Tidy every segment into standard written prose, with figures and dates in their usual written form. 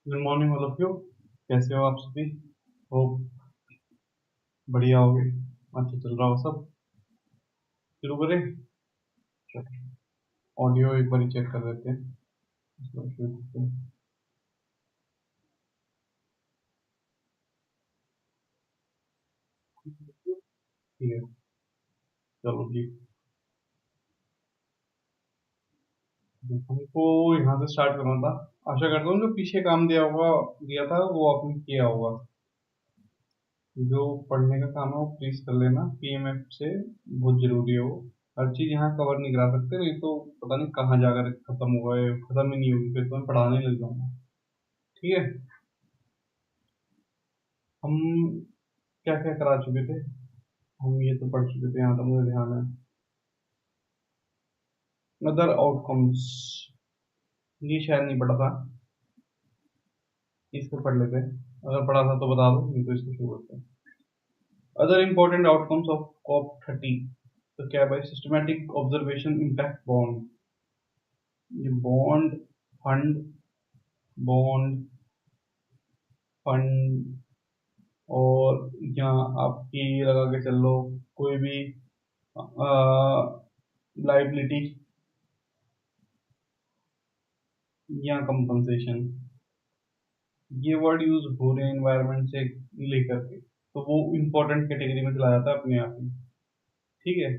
Good morning all of you. कैसे हो आप सभी? होप बढ़िया होगे, अच्छा चल रहा हो सब। शुरू करें? ऑडियो एक बार चेक कर लेते हैं। शुरू करते हैं। ठीक है, चलो जी। हमको यहाँ से स्टार्ट करना था। आशा करता हूँ जो पीछे काम दिया था वो आपने किया होगा। जो पढ़ने का काम है वो प्लीज कर लेना, पीएमएफ से बहुत जरूरी है वो। हर चीज यहाँ कवर नहीं करा सकते, नहीं तो पता नहीं कहाँ जाकर खत्म होगा, ये खत्म ही नहीं होगी, फिर तो मैं पढ़ाने लग जाऊंगा। ठीक है। हम क्या क्या करा चुके थे? हम ये तो पढ़ चुके थे, यहाँ तक मुझे ध्यान है। अदर आउटकम्स, ये शायद नहीं पढ़ा था, इसको पढ़ लेते हैं। अगर पढ़ा था तो बता दो, नहीं तो इसको शुरू करते हैं। Other important outcomes of COP30। तो क्या है भाई? Systematic observation impact bond. ये फंड बॉन्ड फंड और यहाँ आपकी लगा के चल लो कोई भी लाइबिलिटी या कंपनसेशन। ये वर्ड यूज हो रहे हैं एनवायरनमेंट से लेकर के, तो वो इम्पोर्टेंट कैटेगरी में चला जाता है अपने आप ही। ठीक है,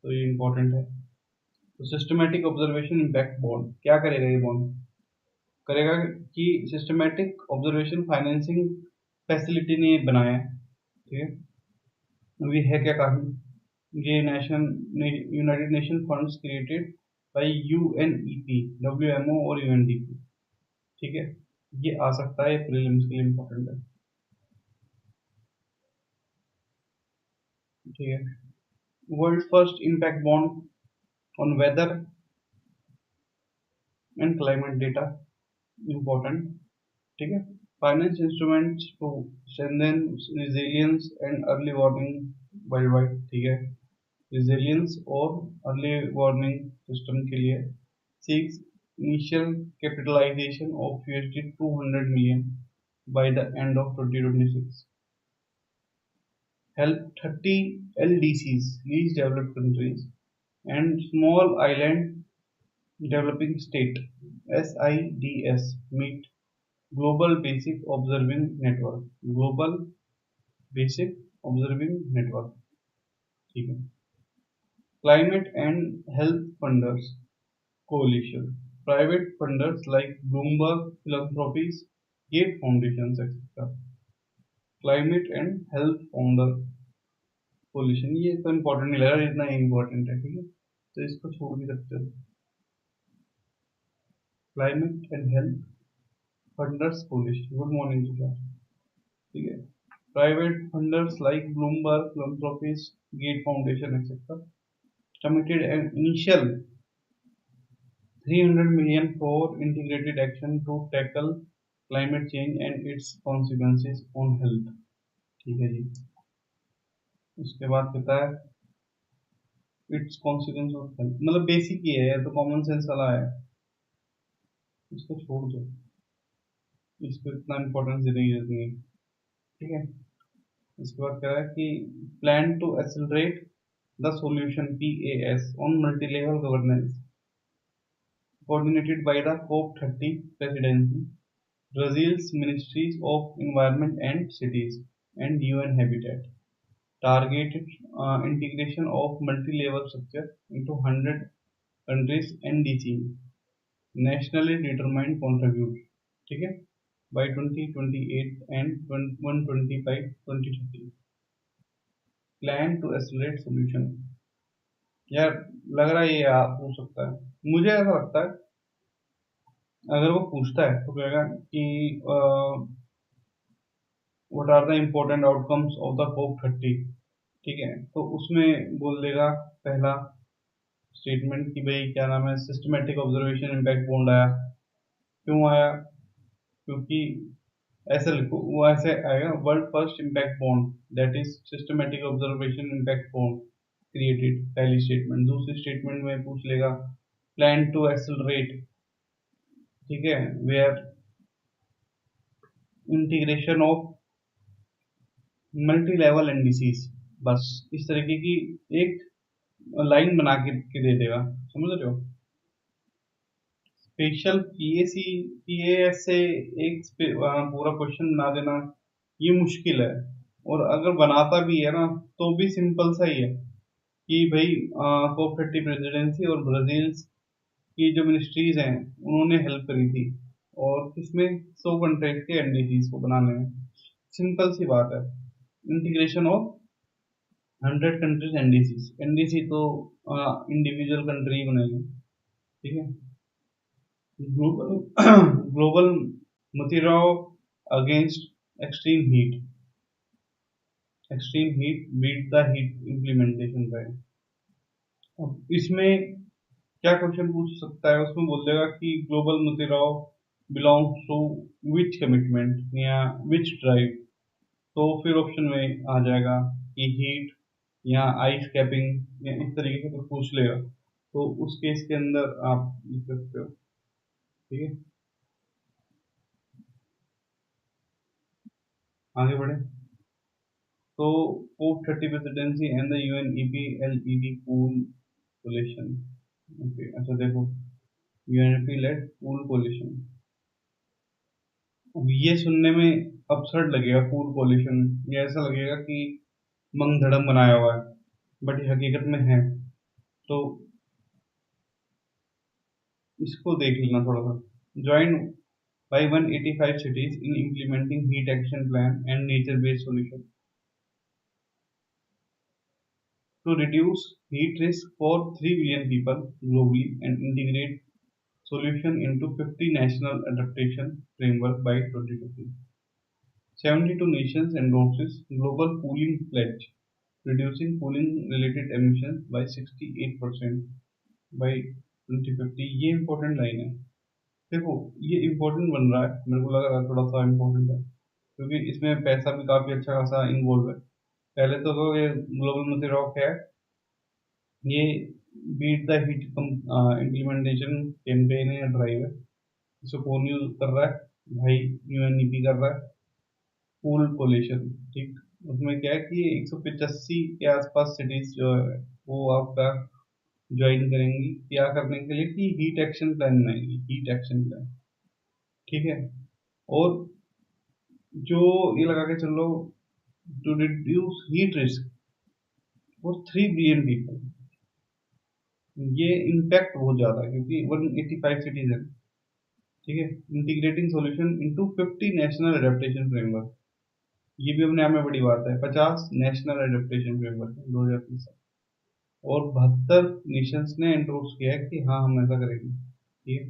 तो ये इम्पोर्टेंट है। तो सिस्टमैटिक ऑब्जर्वेशन इम्पैक्ट बॉन्ड क्या करेगा? ये बॉन्ड करेगा कि सिस्टमैटिक ऑब्जर्वेशन फाइनेंसिंग फैसिलिटी ने बनाया है। ठीक है, अभी है क्या कहानी? ये United nation funds created by UNEP, WMO और यूएनडीपी। ठीक है, ये आ सकता है, प्रीलिम्स के लिए इम्पोर्टेंट है। ठीक है, world first impact bond on weather and climate data, important. ठीक है, finance instruments to strengthen resilience and early warning world wide. ठीक है, रिजिलियंस और अर्ली वार्निंग सिस्टम के लिए seeks initial capitalization of $200 million by the end of 2026. Help 30 LDCs, least developed countries, and small island developing state SIDS meet Global Basic Observing Network। Global Basic Observing Network। ठीक है, Climate and Health Funders Coalition, private funders like Bloomberg Philanthropies, Gates Foundations, etc. Climate and Health Founder Coalition, ये तो important नहीं लगा, इतना important है। ठीक है, तो इसको छोड़ भी सकते हो। Climate and health funders coalition, good morning to that. ठीक है, private funders like Bloomberg Philanthropies, Gate Foundation etcetera committed an initial $300 million for integrated action to tackle climate change and its consequences on health। ठीक है जी, उसके बाद कहता है it's consequence of health, मतलब basic ही है तो कॉमन सेंस वाला है, इसको छोड़ दो, इसको इतना इम्पोर्टेंस देने की जरूरत नहीं। ठीक है, इसके बाद कह रहा है कि plan to accelerate the solution PAS on multi level governance coordinated by the COP30 presidency, Brazil's ministries of environment and cities, and UN Habitat targeted integration of multi-level structure into 100 countries NDC, nationally determined contribute। ठीक है, by 2028 and 125 2030 plan to accelerate solution। यार लग रहा है ये आप हो सकता है, मुझे ऐसा लगता है अगर वो पूछता है तो कहेगा कि what are the important outcomes of the COP30। ठीक है, तो उसमें बोल देगा पहला स्टेटमेंट कि भाई क्या नाम है, सिस्टमेटिक ऑब्जर्वेशन इम्पैक्ट बॉन्ड आया। क्यों आया? क्योंकि ऐसे लिखो, वो ऐसे आएगा, world first impact bond that is systematic observation impact bond created, पहली स्टेटमेंट। दूसरी स्टेटमेंट में पूछ लेगा प्लान टू एक्सेलरेट। ठीक है, where integration of multi level NDCs, बस इस तरीके की एक लाइन बना के दे देगा, समझ रहे हो। स्पेशल पीएएस से एक पूरा क्वेश्चन बना देना ये मुश्किल है, और अगर बनाता भी है ना तो भी सिंपल सा ही है कि भाई COP30 प्रेसिडेंसी और ब्राजील की जो मिनिस्ट्रीज हैं उन्होंने हेल्प करी थी, और किसमें 100 कंट्रीज के एनडीसीज को बनाने में, सिंपल सी बात है। Integration of 100 countries NDC, NDC तो इंडिविजुअल कंट्री बनेगी, ठीक है। ग्लोबल ग्लोबल मुतिराव against extreme heat beat the heat implementation का है। अब इसमें क्या क्वेश्चन पूछ सकता है, उसमें बोल देगा कि ग्लोबल मुतिराव बिलोंग्स टू विच कमिटमेंट या विच ड्राइव, तो फिर ऑप्शन में आ जाएगा कि हीट या आइस कैपिंग या इस तरीके से कुछ पूछ लेगा, तो उस केस के अंदर आप लिख सकते हो, ठीक है। आगे बढ़े तो COP30 presidency and the UNEP LED pool coalition, okay. अच्छा देखो, यूएनईपी लेड पूल कोलिशन, अब ये सुनने में अपसर्ड लगेगा, पूल कोलिशन, ये ऐसा लगेगा कि मंग धड़म बनाया हुआ है, बट ये हकीकत में है। तो इसको देख लेना थोड़ा सा। Join by 185 cities in implementing heat action plan and nature-based solution to reduce heat risk for 3 billion people globally and integrate solution into 50 national adaptation framework by 2050. 72 nations endorses global cooling pledge, reducing cooling-related emissions by 68% by 2050. ये important line है। देखो ये important बन रहा है, मेरे को लग रहा है थोड़ा सा इम्पोर्टेंट है, क्योंकि इसमें पैसा भी काफी अच्छा खासा इन्वॉल्व है। पहले तो ये ग्लोबल मुतिराव है, ये beat the heat implementation campaign है या ड्राइव है, इसको कौन यूज कर रहा है भाई, यूएनईपी कर रहा है। पूल कोलिशन, ठीक, उसमें क्या है कि 185 के आसपास सिटीज जो है वो आपका ज्वाइन करेंगी, क्या करने के लिए कि हीट एक्शन प्लान बनाएंगी, हीट एक्शन प्लान, ठीक है। और जो ये लगा के चलो to reduce heat risk for 3 billion people, ये इम्पैक्ट बहुत ज्यादा है क्योंकि 185 सिटीज है, ठीक है। Integrating solution into 50 national adaptation framework, ये भी अपने आप में बड़ी बात है। 50 नेशनल एडेप्टेशन फ्रेमवर्क 2030, और 72 नेशंस ने एंडोर्स किया है कि हाँ हम ऐसा करेंगे, ठीक है।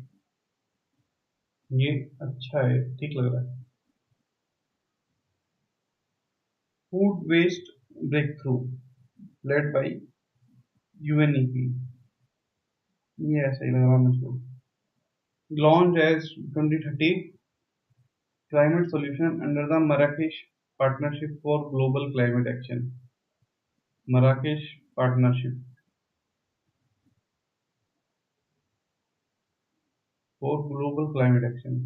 ये अच्छा है, ठीक लग रहा है। Food waste breakthrough led by UNEP, ये ऐसा ही लग रहा है मुझको। Launch as 2030 climate solution under the Marrakesh Partnership for Global Climate Action, Marrakesh Partnership for Global Climate Action,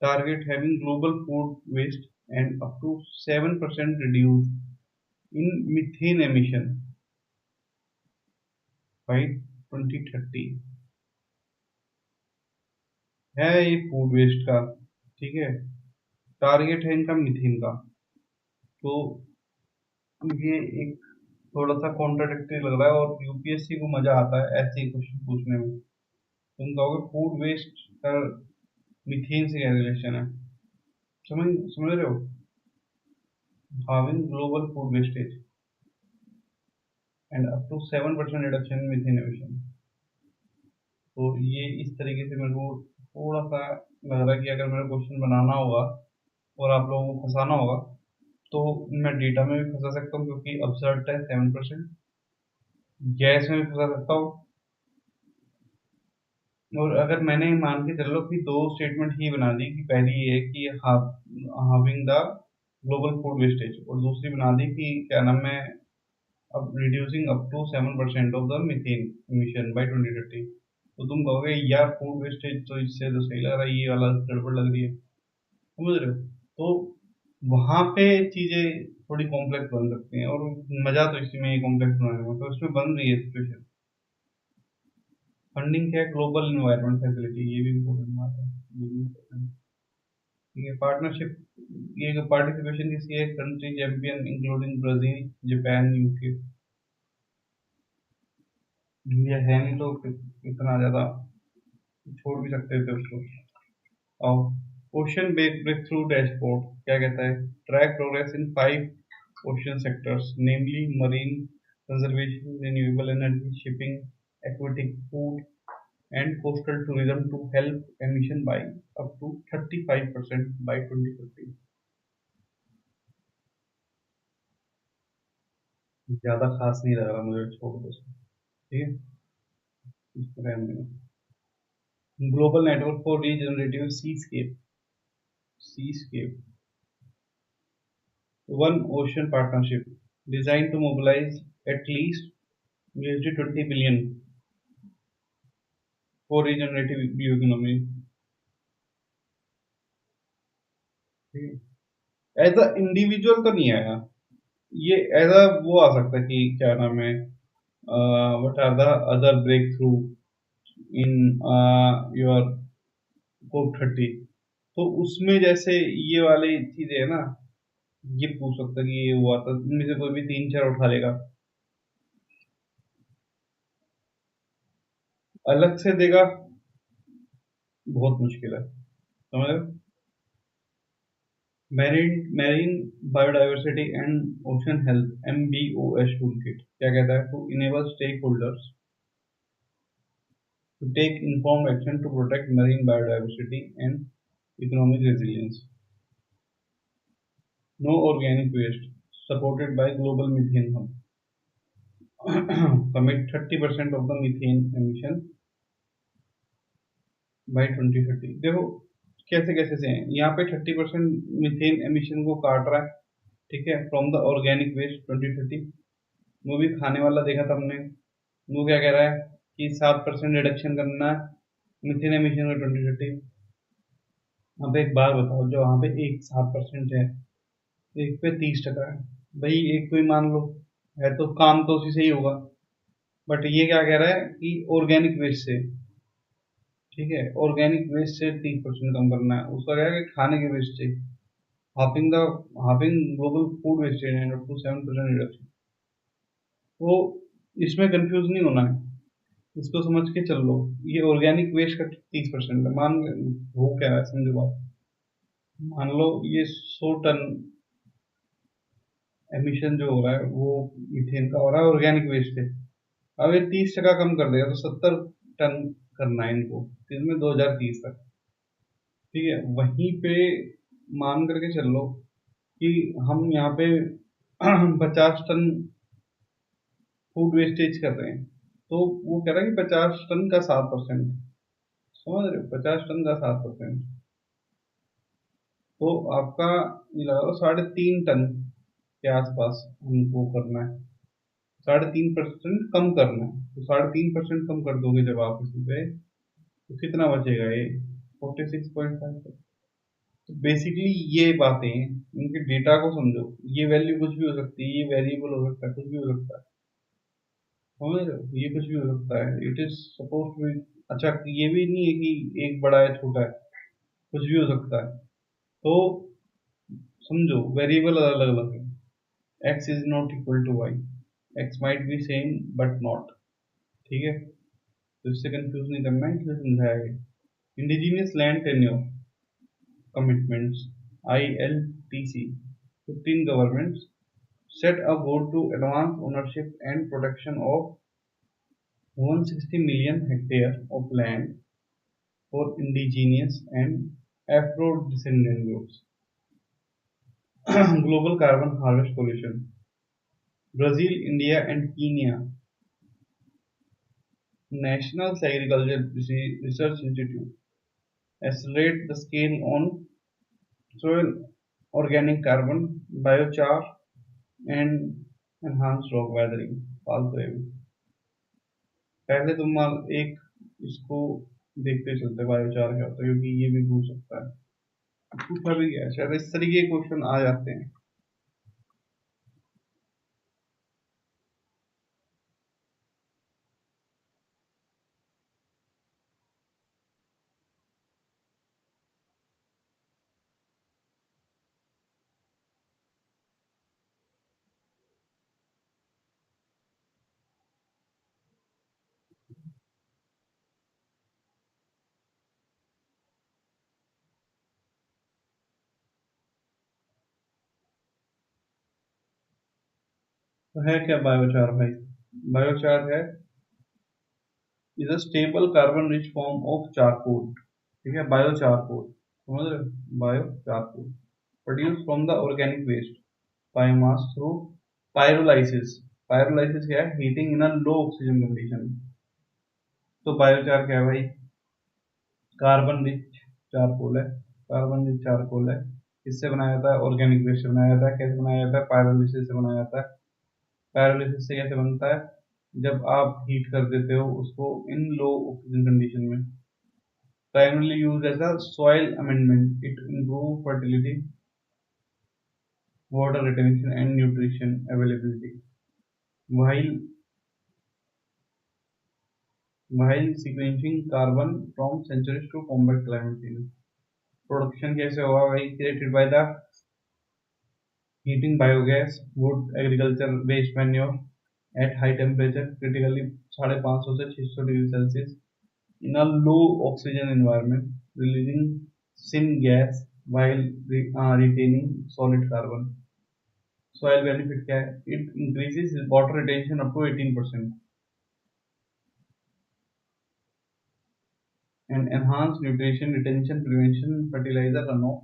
target having global food waste and up to 7% reduced in methane emission by 2030, है ये food waste का, ठीक है। Target है इनका methane का, तो ये एक थोड़ा सा कॉन्ट्राडिक्टरी लग रहा है, और यूपीएससी को मजा आता है ऐसे ही क्वेश्चन पूछने में। तुम कहोगे फूड वेस्ट का मीथेन से क्या रिलेशन है, समझ रहे हो। Halving global food wastage and up to 7% reduction in methane emission, तो ये इस तरीके से मेरे को थोड़ा सा लग रहा है कि अगर मेरा क्वेश्चन बनाना होगा और आप लोगों को फंसाना होगा तो मैं डेटा में भी फंसा सकता हूँ, क्योंकि अपसर्ट है 7%, गैस में भी फंसा सकता हूँ, और अगर मैंने मान के चलो कि दो स्टेटमेंट ही बना दी कि पहली ये है कि halving the global food wastage, और दूसरी बना दी कि क्या नाम है, अब reducing up to 7% of the methane emission by 2030, तो तुम कहोगे यार फूड वेस्टेज तो इससे तो सही लग रहा है, ये वाला गड़बड़ लग रही है, समझ रहे हो। तो वहां पे चीजें थोड़ी कॉम्प्लेक्स बन सकती हैं, और मजा तो इसी में ही कॉम्प्लेक्स बनाने में, तो इसमें बन रही है सिचुएशन। फंडिंग क्या है? ग्लोबल इन्वायरमेंट फैसिलिटी, ये भी इम्पोर्टेंट बात है, ये भी important। ठीक है, पार्टनरशिप, ये पार्टिसिपेशन किसकी है? Country champion including Brazil, Japan, UK. India है नहीं तो इतना ज्यादा छोड़ भी सकते थे उसको। और ओशन ब्रेक थ्रू डैशबोर्ड क्या कहता है? Track progress in 5 ocean sectors, namely marine conservation, renewable energy, shipping, aquatic, food, and coastal tourism to help emission by up to 35% by 2050। ज्यादा खास नहीं लग रहा मुझे, छोड़ दो इसको। ठीक है, इसको रहने दो। Global network for regenerative seascape, seascape one ocean partnership design to mobilize at least $20 billion for regenerative bioeconomy। As a individual तो नहीं आया ये, एज अ वो आ सकता है कि क्या नाम है, what are the other breakthrough in your COP30। तो उसमें जैसे ये वाली चीजें है ना, ये पूछ सकता है कि ये हुआ था, इनमें से कोई भी 3-4 उठा लेगा। अलग से देगा बहुत मुश्किल है, समझ रहे हो? Marine biodiversity and ocean health, MBOS toolkit क्या कहता है? To enable stakeholders to take informed action to protect marine biodiversity and economic resilience. No organic waste, supported by Global Methane Hub. Commit 30% of the methane emission by 2030। देखो कैसे कैसे से हैं यहाँ पे, 30% मीथेन एमिशन को काट रहा है, ठीक है, फ्रॉम द ऑर्गेनिक वेस्ट 2030। वो भी खाने वाला देखा था हमने, वो क्या कह रहा है कि 7% रिडक्शन करना है मीथेन एमिशन में 2030। अब एक बात बताओ, जो वहाँ पे एक 7% है, एक पे 30% है, भाई एक को ही मान लो, है तो काम तो उसी से ही होगा। बट ये क्या कह रहा है कि ऑर्गेनिक वेस्ट से, ठीक है, ऑर्गेनिक वेस्ट से 30% कम करना है। उसका क्या है कि खाने के वेस्ट से halving global food wastage and up to 7% reduction. तो इसमें कंफ्यूज नहीं होना है, इसको समझ के चल लो। ये ऑर्गेनिक वेस्ट का 30% है, मान वो क्या है समझो बात। मान लो ये 100 टन एमिशन जो हो रहा है वो मीथेन का हो रहा है ऑर्गेनिक वेस्ट से। अब ये 30% कम कर देगा तो 70 टन करना है इनको, इसमें 2030 तक। ठीक है, वहीं पे मान करके चल लो कि हम यहाँ पे 50 टन फूड वेस्टेज कर रहे हैं, तो वो कह रहा है कि 50 टन का 7%, समझ रहे हो? 50 टन का 7%, तो आपका ये लगा लो 3.5 टन के आसपास हमको करना है। 3.5% कम करना है, तो 3.5% कम कर दोगे जब आप इसी पे, तो कितना बचेगा ये? 46.5। तो बेसिकली ये बातें, इनके डेटा को समझो, ये वैल्यू कुछ भी हो सकती है, ये वेरिएबल हो सकता है, कुछ भी हो सकता है, समझ रहे हो? ये कुछ भी हो सकता है, it is suppose to be. अच्छा, ये भी नहीं है कि एक बड़ा है छोटा है, कुछ भी हो सकता है। तो समझो वेरिएबल अलग अलग है, x is not equal to y, x might be same but not. ठीक है, तो इससे कंफ्यूज नहीं करना है, इसलिए समझाया गया। Indigenous land tenure commitments, ILTC, 15 governments set a goal to advance ownership and protection of 160 million hectares of land for indigenous and Afro-descendant groups। Global carbon harvest pollution, Brazil, India and Kenya, National Agriculture Research Institute accelerate the scale on soil organic carbon, biochar and enhanced rock weathering। फालतू है भी। पहले तुम एक इसको देखते चलते biochar क्या होता है, क्योंकि ये भी पूछ सकता है। पूछा भी गया, शायद इस तरीके के क्वेश्चन आ जाते हैं। तो है क्या बायोचार भाई? बायोचार है is a stable carbon rich form of charcoal. ठीक है, बायो चारकोल, समझ रहे हो? Bio charcoal produce from the organic waste biomass through pyrolysis. Pyrolysis क्या है? Heating in a low oxygen condition. तो बायोचार क्या है भाई? कार्बन रिच चारकोल है। कार्बन रिच चारकोल है। इससे बनाया जाता है? ऑर्गेनिक वेस्ट से बनाया जाता है। कैसे बनाया जाता है? पायरोलिसिस से बनाया जाता है। पायरोलिसिस से कैसे बनता है? जब आप हीट कर देते हो उसको इन लो ऑक्सीजन कंडीशन में। Primarily used as a soil amendment, it improves fertility, water retention, and nutrition availability, while while sequencing carbon from centuries to combat climate change. Production कैसे होगा भाई? Created by the heating biogas, wood, agriculture waste manure at high temperature, critically 550 से 600 degree Celsius in a low oxygen environment, releasing syngas while retaining solid carbon. Soil benefit क्या है? It increases water retention up to 18% and enhance nutrition retention, prevention fertilizer runoff.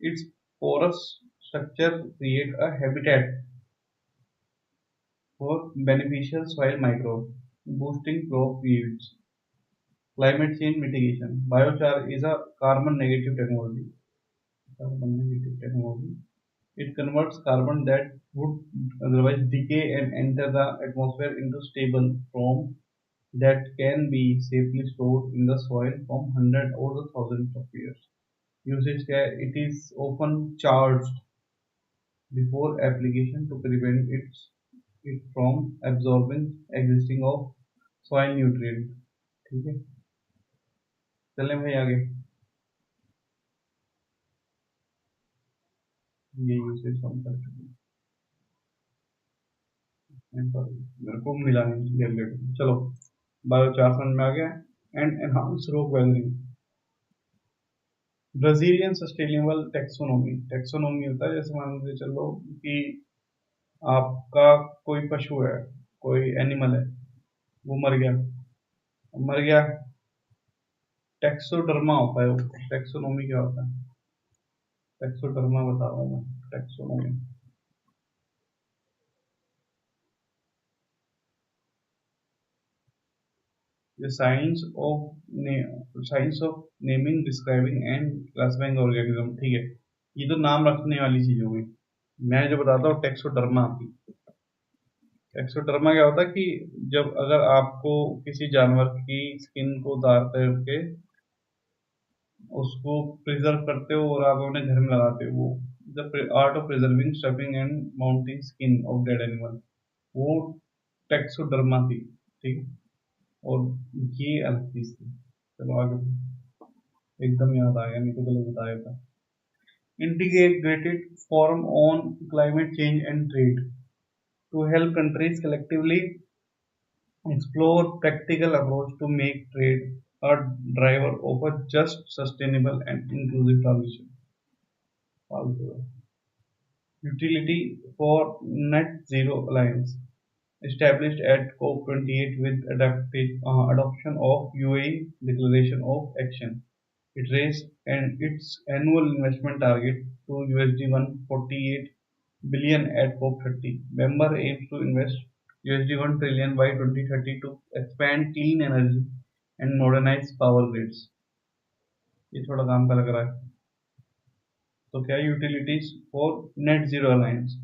Its porous structure create a habitat for beneficial soil microbes, boosting crop yields. Climate change mitigation. Biochar is a carbon negative technology. Carbon negative technology. It converts carbon that would otherwise decay and enter the atmosphere into stable form that can be safely stored in the soil from hundreds or the thousands of years. Usage क्या है? It is often charged before application to prevent it from absorbing existing of soil nutrient. ठीक है, चलें भाई आगे। ये usage हम कर चुके हैं, मेरे को मिला नहीं डेरिवेटिव। चलो, बायोचार समझ में आ गया। And enhance rock weathering. Brazilian sustainable taxonomy. Taxonomy होता है जैसे मान के चलो कि आपका कोई पशु है, कोई एनिमल है, वो मर गया। मर गया, टैक्सोडर्मा होता है वो। टैक्सोनोमी क्या होता है? टैक्सोडर्मा बता रहा हूँ मैं। Taxonomy the science of naming, describing and classifying organism. ठीक है, ये तो नाम रखने वाली चीज होगी। मैं जो बताता हूँ टैक्सोडर्मा। टैक्सोडर्मा क्या होता है कि जब अगर आपको किसी जानवर की स्किन को उतार करके उसको प्रिजर्व करते हो और आप अपने घर में लगाते हो, वो the art of preserving, stuffing and mounting skin of dead animal, वो टैक्सोडर्मा थी। ठीक है, और ये अलग चीज थी। चलो आगे, एकदम याद आ गया, नहीं तो गलत बताया था। Integrated forum on climate change and trade to help countries collectively explore practical approach to make trade a driver of a just, sustainable and inclusive transition. Utility for Net Zero Alliance, established at COP28 with adoption of UAE Declaration of Action. It raised its annual investment target to USD 148 billion at COP30. Member aims to invest USD 1 trillion by 2030 to expand clean energy and modernize power grids. ये थोड़ा काम का लग रहा है। तो क्या utilities for net zero alliance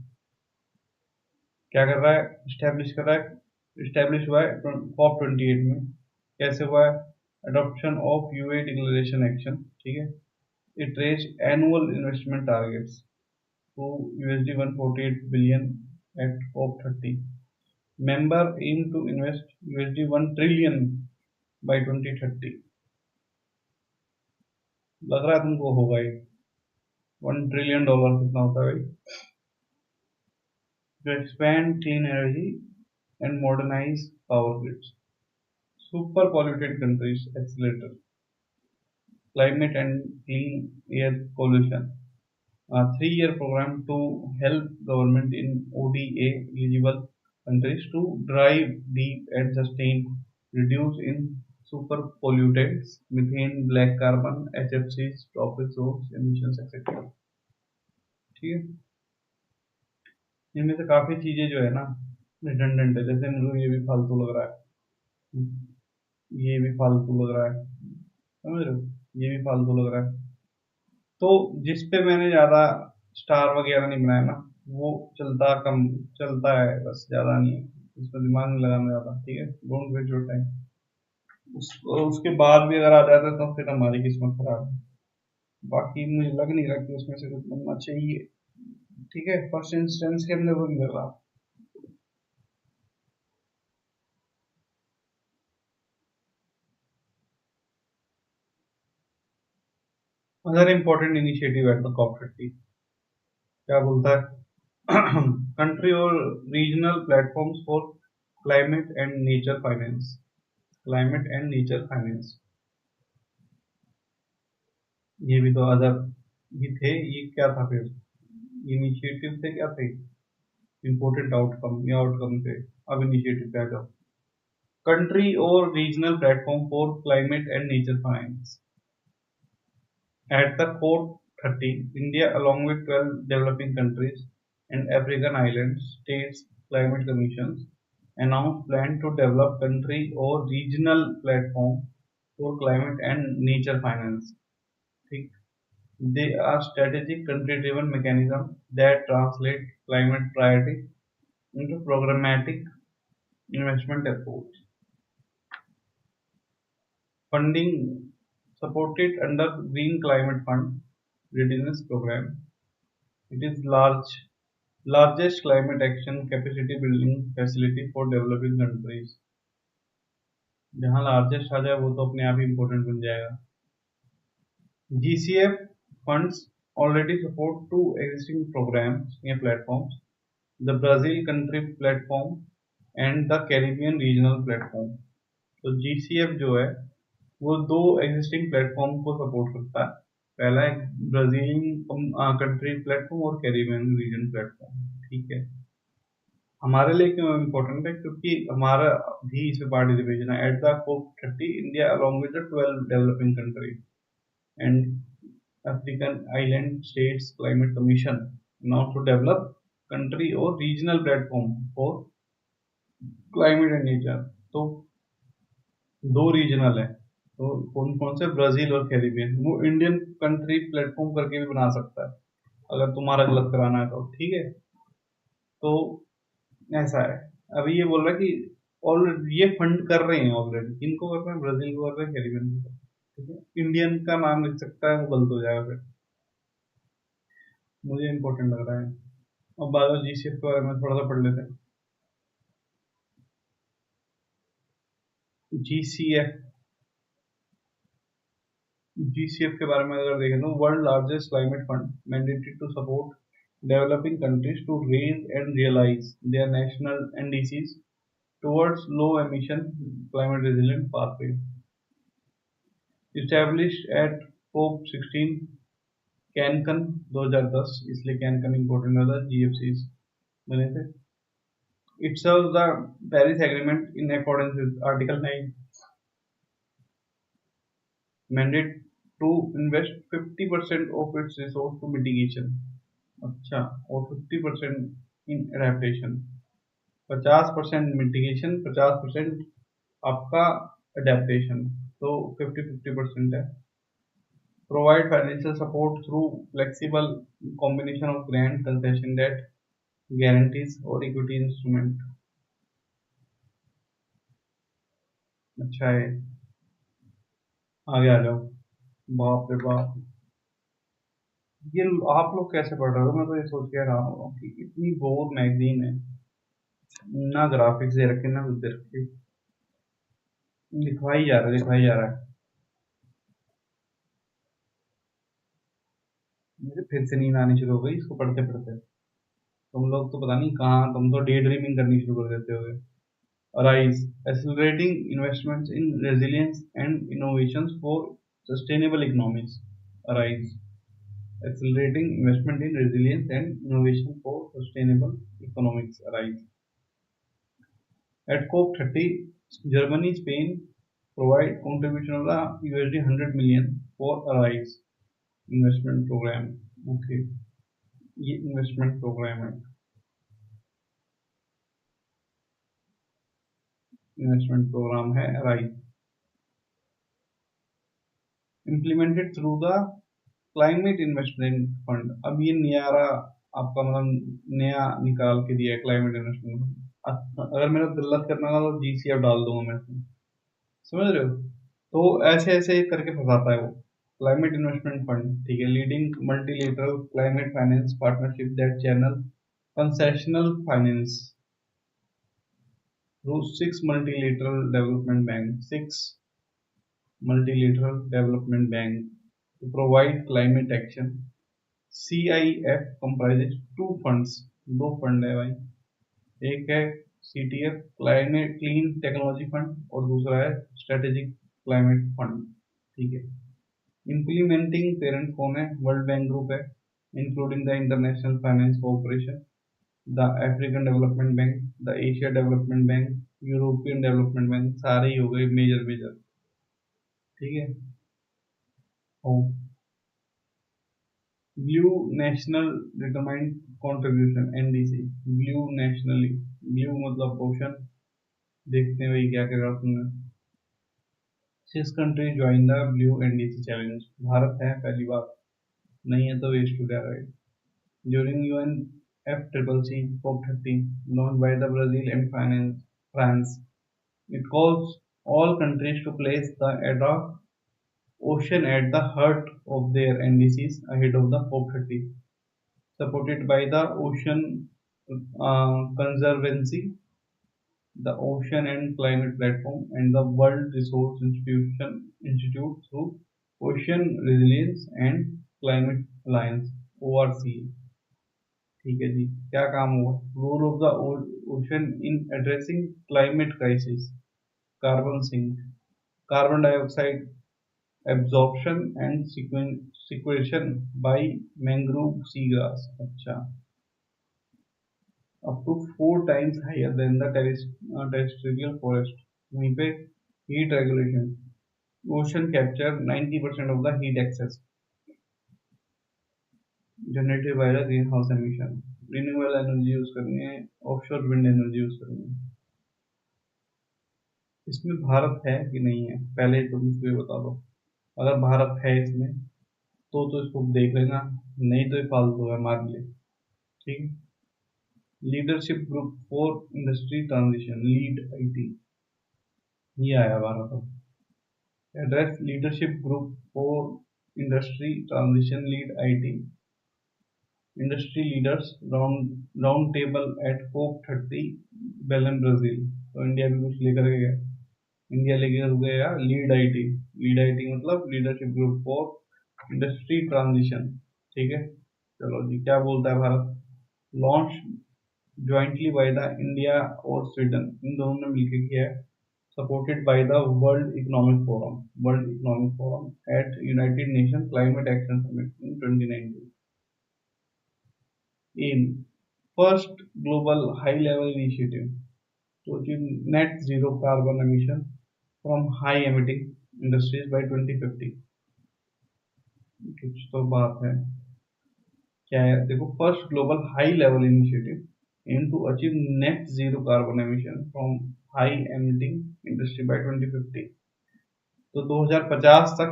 क्या कर रहा है? स्टैब्लिश कर रहा है। स्टैब्लिश हुआ है COP28 में। कैसे हुआ है? Adoption of UA declaration action. ठीक है, It raised annual investment targets to USD 148 billion at COP30. Member aim to invest USD 1 trillion by 2030. लग रहा है तुमको होगा ये $1 trillion कितना होता है भाई? To expand clean energy and modernize power grids. Super polluted countries accelerator. Climate and clean air pollution. A 3-year program to help government in ODA eligible countries to drive deep and sustain reduce in super pollutants, methane, black carbon, HFCs, tropic source emissions, etc. ठीक है, इनमें से काफी चीजें जो है ना redundant है, जैसे मुझे ये भी फालतू लग रहा है, ये भी फालतू लग रहा है, समझ रहे हो, ये भी फालतू लग रहा है। तो जिस पे मैंने ज्यादा स्टार वगैरह नहीं बनाया ना, वो कम चलता है, बस ज्यादा नहीं है, इसमें दिमाग नहीं लगाना ज्यादा, ठीक है, डोंट वेस्ट योर टाइम। उसके बाद भी अगर आ जाता है तो फिर हमारी किस्मत खराब है। बाकी मुझे लग नहीं रहा कि उसमें से कुछ बनना चाहिए, ठीक है, फर्स्ट इंस्टेंस के अंदर वो नहीं लग रहा। Other important initiative eight the COP30 क्या बोलता है? कंट्री और regional platforms for climate and nature finance. Climate and nature finance, ये भी तो अदर ही थे, ये क्या था फिर? इनिशिएटिव थे, क्या थे? इम्पोर्टेंट आउटकम या आउटकम थे? अब इनिशिएटिव क्या था? कंट्री और regional platform for climate and nature finance. At the COP30, India, along with 12 developing countries and African islands, states climate commissions, announced plan to develop country or regional platform for climate and nature finance. They are strategic country-driven mechanisms that translate climate priorities into programmatic investment approach. Funding supported under Green Climate Fund Readiness Program. It is largest climate action capacity building facility for developing countries. जहाँ largest आ जाए वो तो अपने आप ही important बन जाएगा। GCF funds already support 2 existing programs या platforms, the Brazil country platform and the Caribbean regional platform. तो GCF जो है वो 2 existing platform को support करता है। पहला है ब्राजीलियन कंट्री प्लेटफॉर्म और कैरिबियन रीजन प्लेटफॉर्म, ठीक है। हमारे लिए क्यों इम्पोर्टेंट है? क्योंकि हमारा भी इसमें पार्टिसिपेशन है। At the COP30, India along with the 12 developing countries and African island states climate commission now to develop country और regional platform for climate and nature. तो 2 रीजनल है, तो कौन कौन से? ब्राजील और कैरिबियन। वो इंडियन कंट्री प्लेटफॉर्म करके भी बना सकता है अगर तुम्हारा गलत कराना है तो, ठीक है। तो ऐसा है। अभी ये बोल रहा है कि और ये फंड कर रहे हैं ऑलरेडी, किनको कर रहे हैं? ब्राजील को कर रहे हैं, कैरिबियन को, ठीक है। इंडियन का नाम लिख सकता है, वो गलत हो जाएगा फिर, मुझे इंपॉर्टेंट लग रहा है। अब बायो जीसीएफ के बारे में थोड़ा सा पढ़ लेते हैं। जीसीएफ के बारे में अगर देखें तो world largest climate fund mandated to support developing countries to raise and realize their national NDCs towards low emission climate resilient pathway. Established at COP16 Cancun 2010, इसलिए कैनकन इम्पोर्टेंट था, GFCs बने थे। It serves the Paris Agreement in accordance with Article 9 mandate to invest 50% of its resource to mitigation. अच्छा, और 50% इन adaptation, 50% mitigation, 50% आपका adaptation, तो 50-50% है। Provide financial support through flexible combination of grant, concession, debt, guarantees और equity instrument. अच्छा है, आगे आ जाओ। बाप रे बाप, ये आप लोग कैसे पढ़ रहे हो? मैं तो ये सोच के रहा हूँ कि इतनी बोर मैगजीन है, ना ग्राफिक्स दे रखे ना कुछ दे रखे, लिखवाई जा रहा है लिखवाई जा रहा है। मुझे फिर से नींद आनी शुरू हो गई इसको पढ़ते पढ़ते। तुम लोग तो पता नहीं कहाँ, तुम तो डे ड्रीमिंग करनी शुरू कर देते हो। Arise, accelerating investments in resilience and innovations for sustainable economies. Arise, accelerating investment in resilience and innovation for sustainable economics. Arise. At COP30, Germany, Spain provide contribution of the USD 100 million for Arise investment program. Okay, ये investment program है, investment program है Arise, implemented through the climate investment fund. अब ये नया आपका मतलब नया निकाल के दिया है क्लाइमेट इन्वेस्टमेंट फंड। अगर मेरा दिल्लत करना था तो जीसीएफ डाल दूंगा मैं इसमें, समझ रहे हो? तो ऐसे ऐसे करके फंसाता है वो। क्लाइमेट इन्वेस्टमेंट फंड, ठीक है, leading multilateral climate finance partnership that channel concessional finance through six multilateral development bank to provide climate action। CIF comprises two funds, दो फंड है भाई, एक है CTF climate clean technology fund और दूसरा है स्ट्रेटेजिक क्लाइमेट फंड, ठीक है। इम्प्लीमेंटिंग पेरेंट कौन है? वर्ल्ड बैंक ग्रुप है, including the international finance corporation, the African development bank, the Asia development bank, European development bank, सारे ही हो गए मेजर मेजर, ठीक है। Blue national determined contribution NDC, blue nationally, blue मतलब ocean, देखते हैं भाई क्या करेगा तुमने। 6 countries join the blue NDC challenge. Bharat है पहली बार, नहीं है तो वेस्ट हो जाएगा। During UNFCCC COP30 launched by the Brazil and France, it calls all countries to place the ocean at the heart of their NDCs ahead of the COP30, supported by the Ocean Conservancy, the Ocean and Climate Platform, and the World Resource Institute through Ocean Resilience and Climate Alliance (ORCA). ठीक है जी, क्या काम हुआ? Role of the ocean in addressing climate crisis, carbon sink, carbon dioxide absorption and sequestration by mangrove sea grass. अच्छा, up to 4 times higher than the terrestrial forest। वहीं पे heat regulation, ocean capture 90% of the heat excess generated by the greenhouse emission। Renewable energy use करनी है, offshore wind energy use करनी है। इसमें भारत है कि नहीं है पहले तो मुझे बता दो। अगर भारत है इसमें तो इसको देख लेना, नहीं तो ये फालतू है हमारे लिए, ठीक है। Leadership group for industry transition, lead IT, ये आया भारत अब। Address leadership group for industry transition, lead IT, industry leaders round table at COP30 Belem Brazil. तो इंडिया भी कुछ लेकर गया, इंडिया लेकर गया लीड IT। लीड IT मतलब leadership group for industry transition, ठीक है। चलो जी, क्या बोलता है Bharat? Launch jointly by the India और स्वीडन, इन दोनों ने मिलकर किया है, supported by the World Economic Forum at United Nations Climate Action Summit in 2019। Aim: first global high-level initiative to achieve net zero carbon emission from high-emitting industries by 2050। कुछ तो बात है, क्या है देखो, first global high level initiative aim to achieve net zero carbon emission from high emitting industry by 2050। तो 2050 तक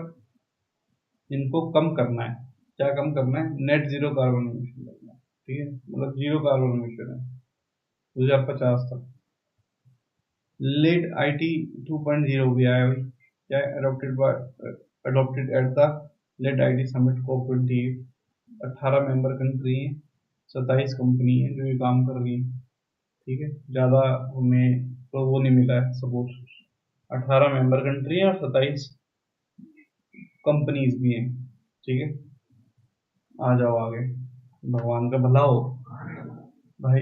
इनको कम करना है। क्या कम करना है? नेट जीरो कार्बन एमिशन करना है, ठीक है, मतलब जीरो कार्बन एमिशन है 2050 तक। लेड IT 2.0 भी आया भाई, क्या adopted at the led IT summit COP28। 18 member country है, 27 कंपनी है जो ये काम कर रही है। ठीक है, ज़्यादा हमें तो वो नहीं मिला है सपोर्ट। 18 मेंबर कंट्री है और 27 कंपनीज भी हैं। ठीक है, आ जाओ आगे, भगवान का भला हो। भाई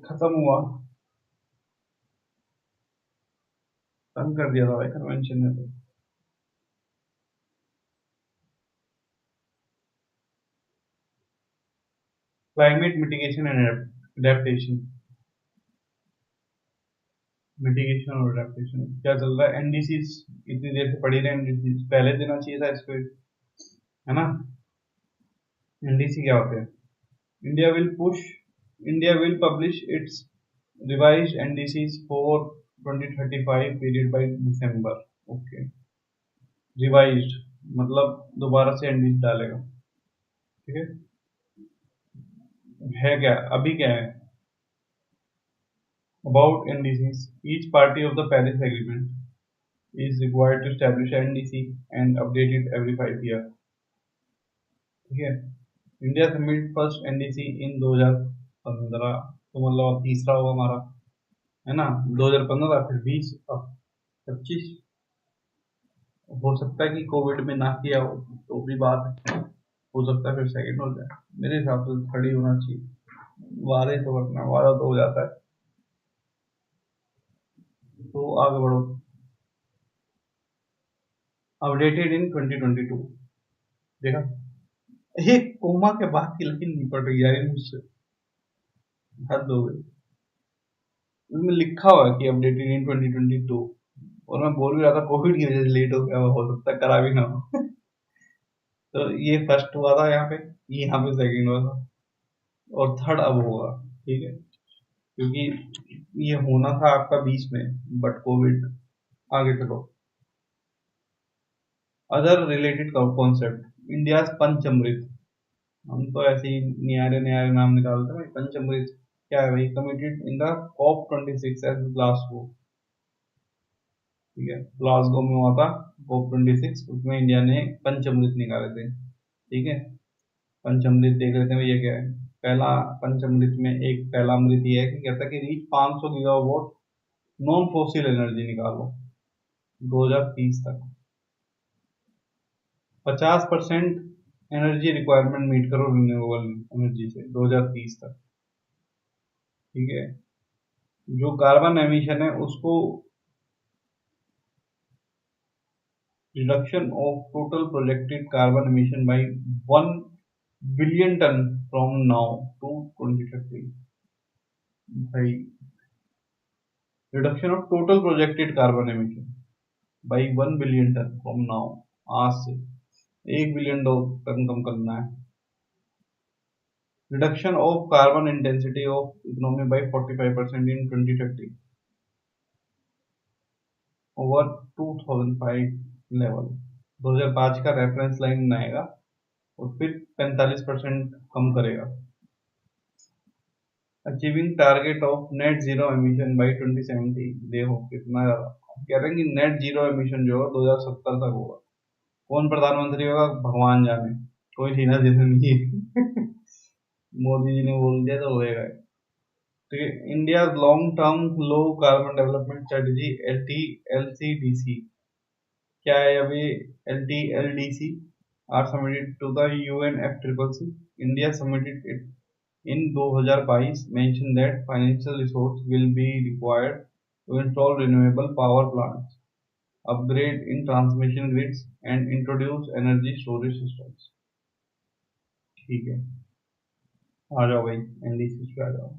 खत्म हुआ, तंग कर दिया था भाई कन्वेंशन ने तो। Climate mitigation and adaptation, mitigation और एडेप्टेशन क्या चल रहा है? एनडीसीज इतनी देर से पढ़ी रहे, एनडीसीज पहले देना चाहिए था इसको, है ना। एनडीसी क्या होते हैं? India will push India will publish it's revised NDCs for 2035 period by December. Okay, revised मतलब दोबारा से एनडीसी डालेगा। ठीक है क्या अभी क्या है? About NDCs, each party of the Paris agreement is required to establish NDC and update it every 5 years। ठीक है, इंडिया सबमिट फर्स्ट एनडीसी इन 2015, तो मतलब अब तीसरा होगा हमारा, है ना। 2015 फिर 20, अब 25। हो सकता है कि कोविड में ना किया हो तो भी बात है, हो सकता है फिर सेकंड हो जाए। मेरे हिसाब से थर्ड ही होना चाहिए, वादा ही तो करना, वादा तो हो जाता है। तो आगे बढ़ो। अपडेटेड इन 2022, देखा, ये कोमा के बाद की लाइन नहीं पड़ रही यार मुझसे, हद हो गई। उसमें लिखा हुआ है कि अपडेटेड इन 2022, और मैं बोल भी रहा था कोविड की वजह से लेट हो गया, हो सकता है करा भी ना हो। तो ये फर्स्ट हुआ था यहाँ पे, ये यहाँ पे सेकंड हुआ था, और थर्ड अब होगा। ठीक है, क्योंकि ये होना था आपका 20 में, बट कोविड। आगे चलो, अदर रिलेटेड कॉन्सेप्ट, इंडिया पंचमृत। हम तो ऐसे ही नियारे नियारे नाम निकालते हैं भाई। पंचमृत क्या है भाई? Committed in the COP26 as Glasgow. ठीक है, ग्लासगो में हुआ था COP26, उसमें इंडिया ने पंचमृत निकाले थे। ठीक है, पंचमृत देख लेते हैं भैया क्या है। पहला पंचमृत में एक पहला अमृत ये है कि कहता है कि reach 500 gigawatt non fossil energy निकालो 2030 तक। 50% एनर्जी रिक्वायरमेंट मीट करो रिन्यूएबल एनर्जी से 2030 तक। ठीक है, जो कार्बन एमिशन है उसको, reduction of total projected carbon emission by 1 billion ton from now to 2030। भाई, reduction of total projected carbon emission by 1 billion ton from now, आज से 1 बिलियन टन कम करना है। Reduction of carbon intensity of economy by 45% in 2030 over 2005 level. 2005 का reference line बनाएगा और फिर 45% कम करेगा। Achieving target of net zero emission by 2070, देखो कितना ज्यादा कह रहे हैं कि नेट जीरो एमिशन जो है 2070 तक होगा। कौन प्रधानमंत्री होगा भगवान जाने, कोई लेना देना नहीं है। मोदी जी ने बोल दिया तो होएगा। ठीक है, India long term low carbon development strategy LTLCDC क्या है अभी? LTLDC are submitted to the UNFCCC। India submitted it in 2022 mentioned that financial resources will be required to install renewable power plants, upgrade in transmission grids, and introduce energy storage systems। ठीक है, आ जाओ भाई NDC पे आ जाओ।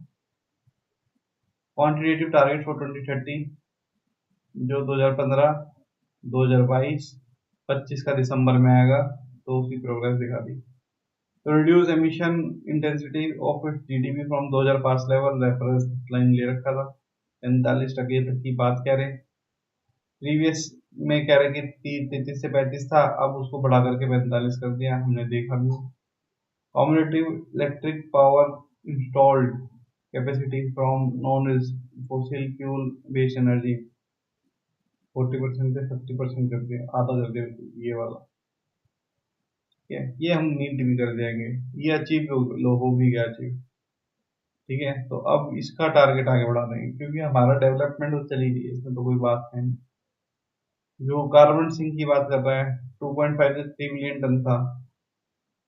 Quantitative target for 2030 जो 2015, 2022, 25 का दिसंबर में आएगा, तो उसकी प्रोग्रेस दिखा दी। तो reduce emission intensity of its GDP from 2005 level, reference line ले रखा था 45% तक की बात कह रहे हैं। प्रीवियस में कह रहे कि 33 से 35 था, अब उसको बढ़ा करके 45 कर दिया, हमने देखा भी। Cumulative electric power installed capacity from non fossil fuel based energy 40% से 50% कर दिया, आधा कर दिया ये वाला। ठीक है, ये हम नीट भी कर जाएंगे, ये अचीव हो भी गया अचीव। ठीक है, तो अब इसका टारगेट आगे बढ़ा देंगे क्योंकि हमारा डेवलपमेंट तो चली रही है, इसमें तो कोई बात है नहीं। जो कार्बन सिंक की बात कर रहा है 2.5 से 3 मिलियन टन था,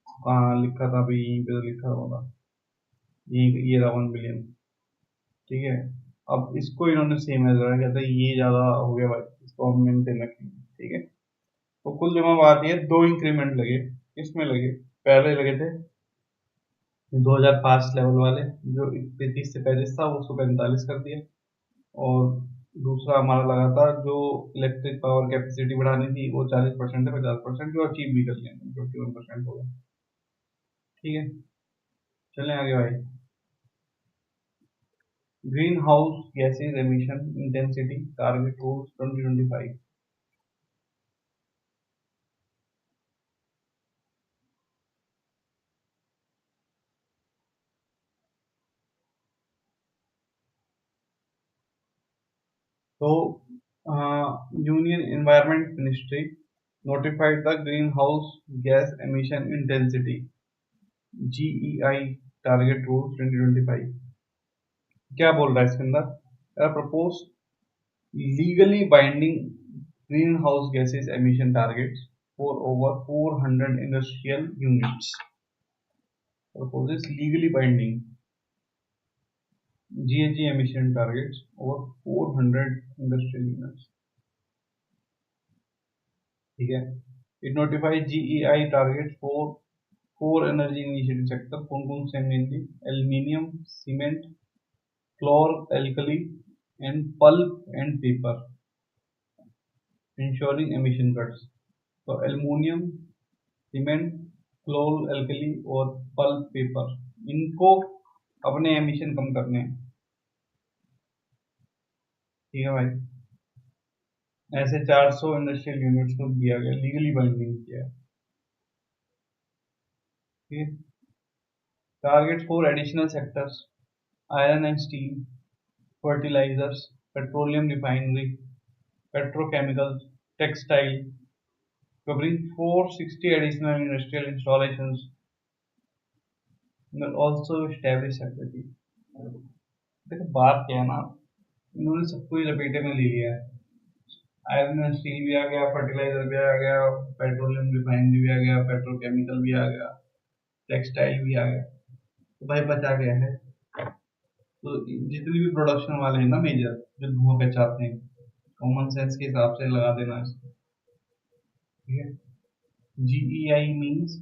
कहाँ लिखा था भाई, यहीं पे तो लिखा होगा, ये रहा 1 बिलियन। ठीक है, अब इसको इन्होंने सेम एज रखा, कहते हैं ये ज्यादा हो गया भाई, इसको हम मेंटेन रखेंगे। ठीक है, तो कुल जमा बात ये 2 इंक्रीमेंट लगे, किसमें लगे, पहले लगे थे 2005 लेवल वाले, जो 33 से 35 था वो 145 कर दिया, और दूसरा हमारा लगा था जो इलेक्ट्रिक पावर कैपेसिटी बढ़ानी थी वो 40% है, 50%, जो अचीव भी कर लिया, 51% होगा। ठीक है, चलें आगे भाई। Green house gases emission intensity target rules 2025। तो union environment ministry notified the greenhouse gas emission intensity GEI target rules 2025। क्या बोल रहा है इसके अंदर, propose legally binding green house gases emission targets for over 400 industrial units, proposes legally binding GHG emission targets over 400 industrial units। ठीक है, it notifies GEI targets for 4 energy initiative sector, कौन से mainly aluminium, cement, chlor-alkali and pulp and paper, ensuring emission cuts। तो aluminium, cement, chlor-alkali और pulp paper, इनको अपने emission कम करने हैं। ठीक है भाई, ऐसे 400 इंडस्ट्रियल यूनिट्स को दिया गया, लीगली बाइंडिंग किया है। ठीक है, target for additional sectors iron and steel, fertilisers, petroleum refinery, petrochemicals, textile, covering 460 additional industrial installations will also establish separately। देखो बात क्या है ना, इन्होंने सबको ही लपेटे में ले लिया है, आयरन एंड स्टील भी आ गया, फर्टिलाइजर भी आ गया, पेट्रोलियम रिफाइनरी भी आ गया, पेट्रोकेमिकल भी आ गया, टेक्सटाइल भी आ गया, तो भाई बचा गया है तो जितनी भी प्रोडक्शन वाले हैं ना मेजर, जो धुआं बचाते हैं, कॉमन सेंस के हिसाब से लगा देना इसको। ठीक है, GEI means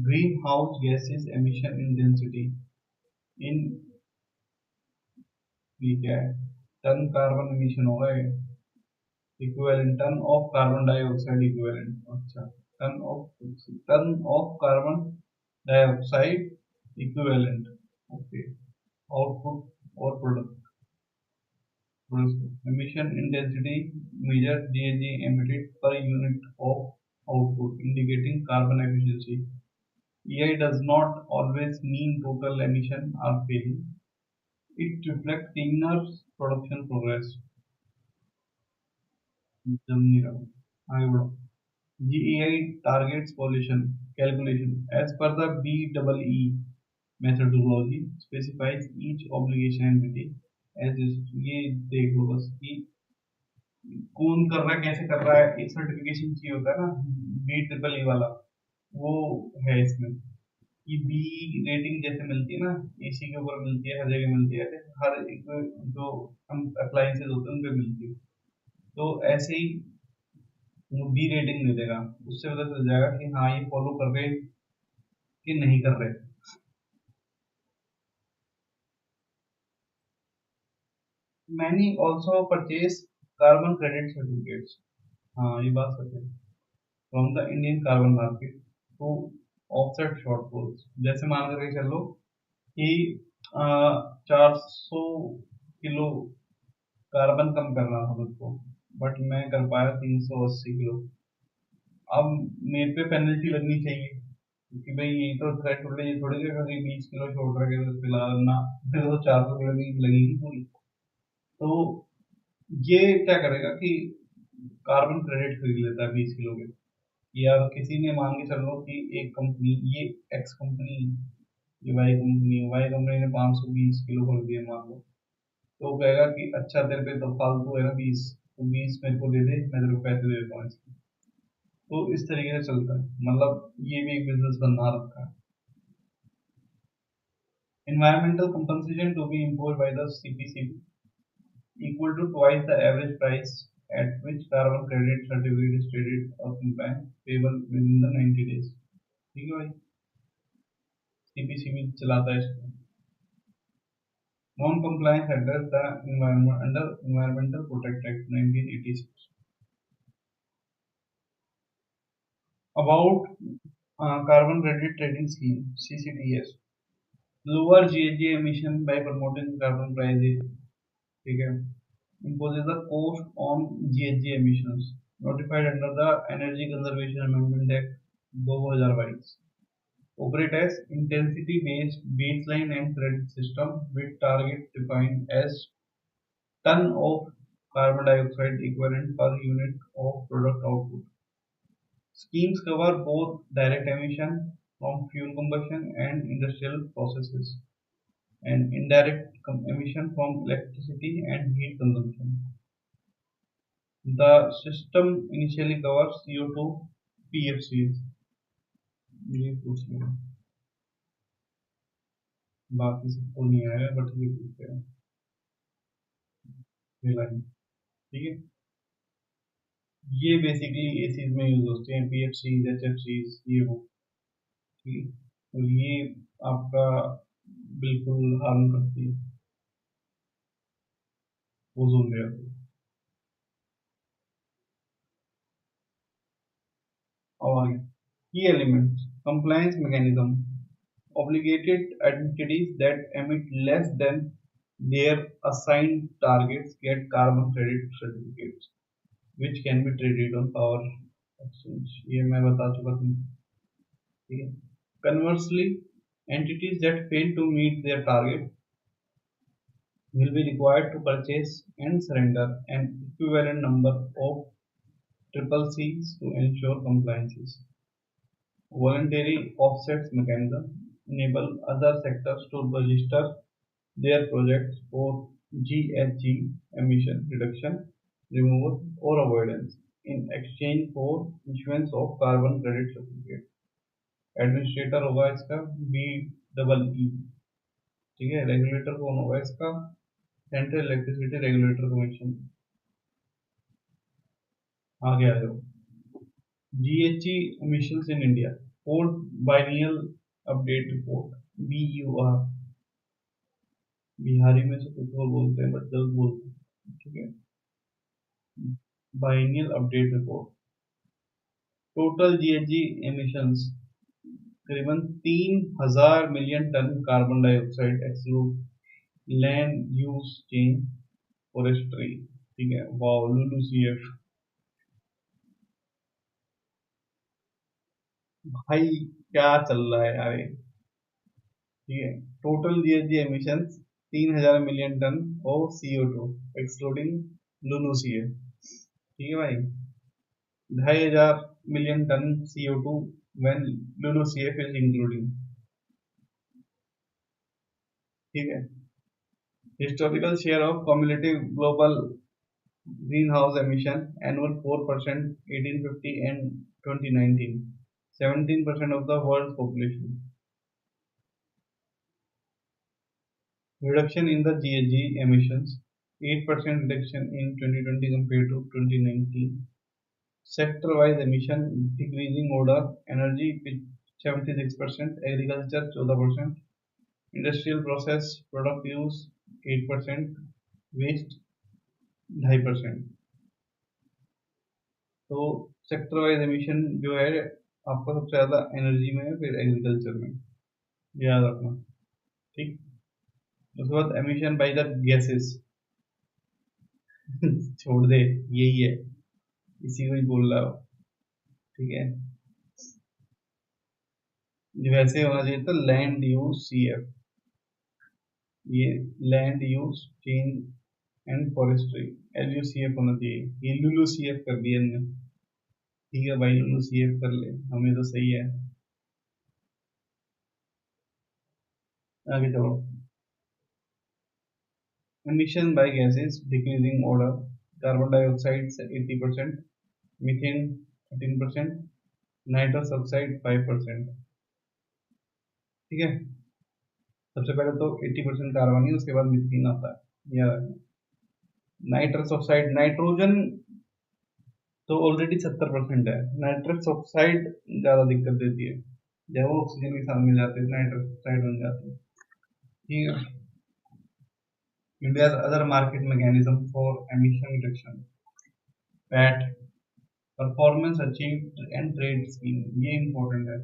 greenhouse gases emission intensity in, ये क्या है, टन कार्बन एमिशन होगा ये, equivalent tonne of carbon dioxide equivalent, अच्छा tonne of carbon dioxide equivalent, okay, output और product emission intensity measures GHG emitted per unit of output, indicating carbon efficiency। EI does not always mean total emission are failing, it reflects cleaner production progress। आगे बढ़ो। GEI targets pollution calculation as per the BEE methodology specifies each obligation entity as is। ये देख लो बस कि कौन कर रहा है, कैसे कर रहा है, एक सर्टिफिकेशन चाहिए होता है ना BEE वाला, वो है इसमें कि बी रेटिंग जैसे मिलती है ना, एसी के ऊपर मिलती है, हर जगह मिलती है, हर एक जो हम अप्लायंसेज होते हैं उन पे मिलती है, तो ऐसे ही वो बी रेटिंग दे देगा, उससे पता चल जाएगा कि हाँ ये फॉलो कर रहे कि नहीं कर रहे। Many also purchase carbon credit certificates, हाँ ये बात सच है, from the Indian carbon market to offset shortfalls. जैसे मान करके चलो कि 400 किलो कार्बन कम करना था मुझको, बट मैं कर पाया 380 किलो। अब मेरे पे पेनल्टी लगनी चाहिए क्योंकि भाई ये तो थ्रेशोल्ड है, ये थोड़ी देर कभी 20 किलो छोड़ रखे तो पिला ना, फिर तो 400 किलो की लगेगी पूरी। तो ये क्या करेगा कि कार्बन क्रेडिट खरीद लेता है 20 किलो के, या किसी ने मान के चल लो कि एक कंपनी, ये एक्स कंपनी, ये वाई कंपनी ने 520 किलो कर दिए मान लो, तो वो कहेगा कि अच्छा तेरे पे तो फालतू है ना 20, तो 20 मेरे को दे दे, मैं तेरे को पैसे दे देता हूँ इसके। तो इस तरीके से चलता है, मतलब ये भी एक बिजनेस बना रखा है। Environmental compensation to be imposed by the CPCB equal to twice the average price at which carbon credit certificate is traded or compliant payable within the 90 days। ठीक है भाई, CPCB चलाता है इसको। Non compliance address the environment under Environmental Protect Act 1986। About carbon credit trading scheme CCTS, lower GHG emission by promoting carbon prices। ठीक है, imposes the cost on GHG emissions notified under the Energy Conservation Amendment Act 2022, operate as intensity based baseline and credit system with target defined as ton of carbon dioxide equivalent per unit of product output। Schemes cover both direct emission from fuel combustion and industrial processes and indirect emission from electricity and heat consumption। The system initially covers CO2 PFCs। ये पूछ लिया, बाकी सबको नहीं आया but ये पूछ लिया, ये लाइन। ठीक है, ये बेसिकली एसीज में यूज होते हैं, पीएफसी, एचएफसी, ये वो। ठीक है, तो ये आपका बिल्कुल हार्म करती है ओजोन लेयर को। अब आगे की elements compliance mechanism, obligated entities that emit less than their assigned targets get carbon credit certificates which can be traded on power exchange। ये मैं बता चुका था। ठीक है, conversely entities that fail to meet their target will be required to purchase and surrender an equivalent number of triple Cs to ensure compliance। Voluntary offsets mechanism enable other sectors to register their projects for GHG emission reduction, removal or avoidance in exchange for issuance of carbon credit certificate। Administrator होगा इसका BEE। ठीक है, regulator कौन होगा इसका, central electricity regulator commission. आगे आ जाओ, GHG emissions in India, fourth biennial update report BUR, Bihari में से कुछ और बोलते हैं बट जल्द बोलते हैं। ठीक है, biennial update report, total GHG emissions करीबन 3000 million ton carbon dioxide exclude land use change forestry. ठीक है, वाओ LULUCF भाई क्या चल रहा है यार ये। ठीक है, total GHG emissions 3000 million ton of CO2 excluding LULUCF। ठीक है भाई, 2500 million ton CO2 when LULUCF is including। ठीक है, historical share of cumulative global greenhouse emission annual 4% 1850 and 2019, 17% of the world's population। Reduction in the GHG emissions, 8% reduction in 2020 compared to 2019। Sector-wise emission decreasing order, energy 76%, agriculture 14%, industrial process product use 8%, waste 2.5%। तो sector wise emission जो है आपका सबसे ज़्यादा energy में है, फिर agriculture में, याद रखना। ठीक, उसके बाद एमिशन बाय द गैसेस छोड़ दे, यही है, इसी को ही बोल रहा हो। ठीक है, वैसे होना चाहिए था लैंड यूज CF, ये land use change and forestry LUCF होना चाहिए, ये LULUCF कर दिया हमने। ठीक है भाई, उनको सेव कर ले, हमें तो सही है। आगे चलो। emission by gases decreasing order, carbon dioxide 80%, methane 13%, nitrous oxide 5%। ठीक है, सबसे पहले तो 80% कार्बन है, उसके बाद मीथेन आता है, याद रखना। नाइट्रस ऑक्साइड, नाइट्रोजन तो ऑलरेडी 70% है, नाइट्रस ऑक्साइड ज्यादा दिक्कत देती है, जब वो ऑक्सीजन के साथ मिल जाते हैं नाइट्रस ऑक्साइड बन जाती है। ठीक है। India's other market mechanism for emission reduction, PAT, performance achieved and trade scheme, ये इंपॉर्टेंट है।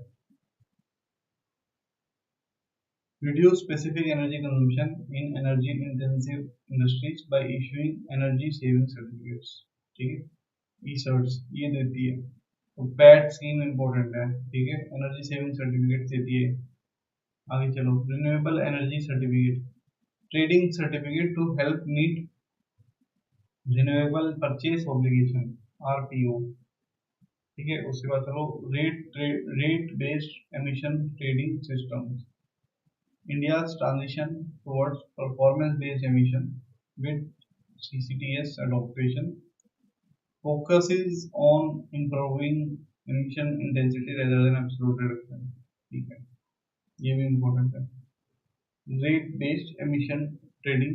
Reduce specific energy consumption in energy intensive industries by issuing energy saving certificates। ठीक है, ई-सर्ट्स ये देती है, तो पैट स्कीम इंपॉर्टेंट है। ठीक है, एनर्जी सेविंग सर्टिफिकेट देती है। आगे चलो, renewable energy certificate, trading certificate to help meet renewable purchase obligation, RPO. ठीक है, उसके बाद चलो, rate based emission trading system, India's transition towards performance-based emission with CCTS adoption focuses on improving emission intensity rather than absolute reduction। ठीक है, ये भी important है। Rate based emission trading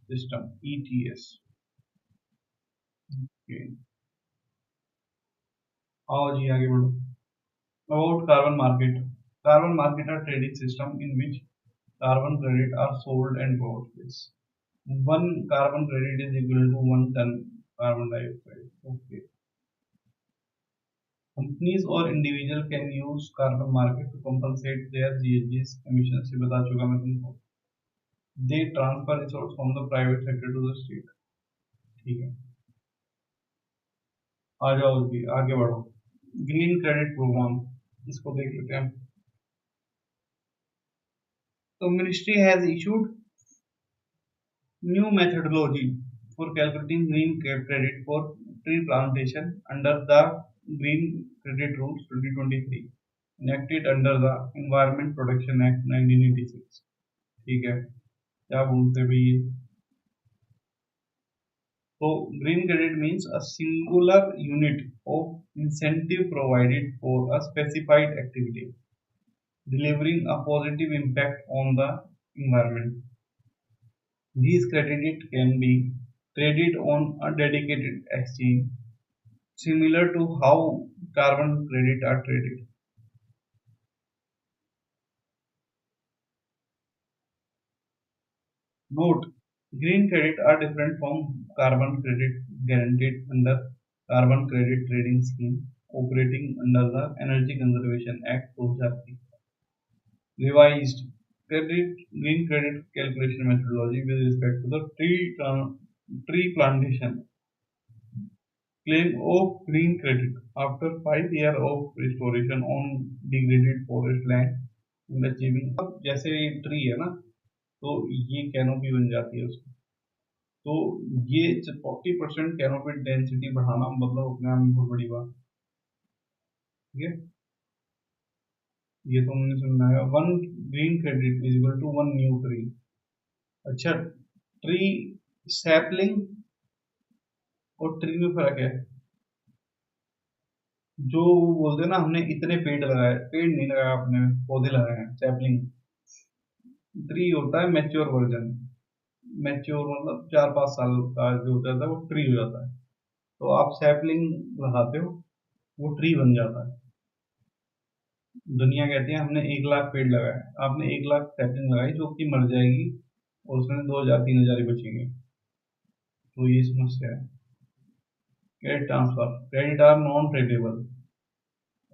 system, ETS। आओ जी आगे बढ़ो। About carbon market, carbon market are trading system in which carbon credit are sold and bought with। One carbon credit is equal to 1 ton carbon dioxide। Okay. Companies or individual can use carbon market to compensate their GHG emissions। ये बता चुका मैं तुमको। They transfer resource from the private sector to the state। ठीक है, आ जाओ जी आगे बढ़ो। ग्रीन क्रेडिट प्रोग्राम, इसको देख लेते हैं। तो ministry has issued new methodology for calculating green credit for tree plantation under the Green Credit Rules 2023 enacted under the Environment Protection Act 1986। ठीक है, क्या बोलते हैं भैया? तो green credit means a singular unit of incentive provided for a specified activity delivering a positive impact on the environment। These credits can be traded on a dedicated exchange, similar to how carbon credits are traded। Note: green credits are different from carbon credits guaranteed under Carbon Credit Trading Scheme operating under the Energy Conservation Act 2003। Revised green credit calculation methodology with respect to the tree plantation claim of green credit after 5 years of restoration on degraded forest land and achieving। अब जैसे tree है ना, तो ये canopy बन जाती है उसकी, तो ये 40% कैनोपी डेंसिटी बढ़ाना मतलब अपने आप में बहुत बड़ी बात। ठीक है, ये तो हमने सुना है, 1 green credit is equal to 1 new tree. अच्छा, ट्री सैपलिंग और ट्री में फर्क है। जो बोलते हैं ना, हमने इतने पेड़ लगाए, पेड़ नहीं लगाया आपने, पौधे लगाए हैं, सैपलिंग। ट्री होता है मैच्योर वर्जन, मैच्योर मतलब 4-5 साल का जो होता है वो ट्री हो जाता है। तो आप सैपलिंग लगाते हो, वो ट्री बन जाता है। दुनिया कहती है हमने 1 लाख पेड़ लगाए, आपने 1 लाख सैपलिंग लगाई जो कि मर जाएगी और उसमें 2000-3000 ही बचेंगे। तो ये समस्या है। Credit transfer, credit are non tradeable